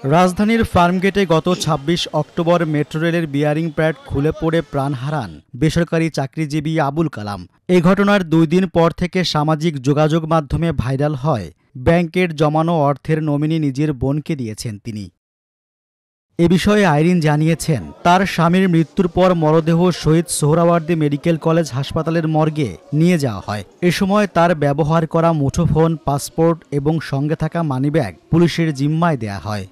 রাজধানীর ফার্মগেটে গত ২৬ October metro রেলের বিয়ারিং প্যাড খুলে পড়ে প্রাণ হারান বেসরকারি চাকরিজীবী আবুল কালাম। এই ঘটনার ২ দিন পর থেকে সামাজিক যোগাযোগ মাধ্যমে ভাইরাল হয় ব্যাংকের জমানো অর্থের নমিনি নিজের বোনকে দিয়েছেন তিনি। এ বিষয়ে আইরিন জানিয়েছেন, তার স্বামীর মৃত্যুর পর মরদেহ শহীদ সোহরাওয়ার্দী মেডিকেল কলেজ হাসপাতালের মর্গে নিয়ে যাওয়া হয়। এ সময় তার ব্যবহার করা মুঠোফোন, পাসপোর্ট এবং সঙ্গে থাকা মানিব্যাগ পুলিশের জিম্মায় দেয়া হয়।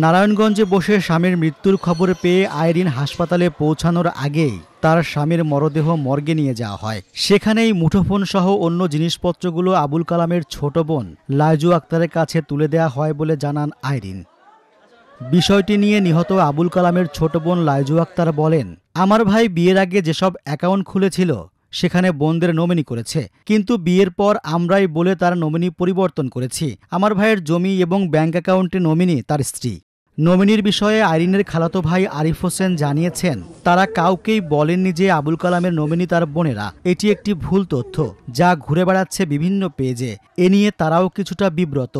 নারায়ণগঞ্জে বসে স্বামীর মৃত্যুর খবর পেয়ে আইরিন হাসপাতালে পৌঁছানোর আগেই তার স্বামীর মরদেহ মর্গে নিয়ে যাওয়া হয়। সেখানেই মুঠোফোন সহ অন্য জিনিসপত্রগুলো আবুল কালামের ছোট বোন লাইজু আক্তারের কাছে তুলে দেওয়া হয় বলে জানান আইরিন। বিষয়টি নিয়ে নিহত আবুল কালামের ছোট বোন লাইজু আক্তার বলেন, আমার ভাই বিয়ের আগে যেসব অ্যাকাউন্ট খুলেছিল সেখানে বোনদের নমিনি করেছে, কিন্তু বিয়ের পর আমরাই বলে তার নমিনি পরিবর্তন করেছি। আমার ভাইয়ের জমি এবং ব্যাংক অ্যাকাউন্টে নমিনি তার স্ত্রী। নমিনির বিষয়ে আইরিনের খালাতো ভাই আরিফ হোসেন জানিয়েছেন, তারা কাউকেই বলেননি যে আবুল কালামের নমিনি তার বোনেরা। এটি একটি ভুল তথ্য যা ঘুরে বেড়াচ্ছে বিভিন্ন পেজে। এ নিয়ে তারাও কিছুটা বিব্রত।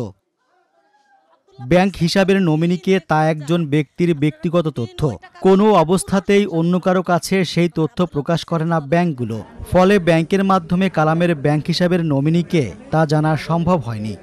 ব্যাংক হিসাবের নমিনিকে তা একজন ব্যক্তির ব্যক্তিগত তথ্য, কোনো অবস্থাতেই অন্য কারো কাছে সেই তথ্য প্রকাশ করে না ব্যাংকগুলো। ফলে ব্যাংকের মাধ্যমে কালামের ব্যাংক হিসাবের নমিনিকে তা জানা সম্ভব হয়নি।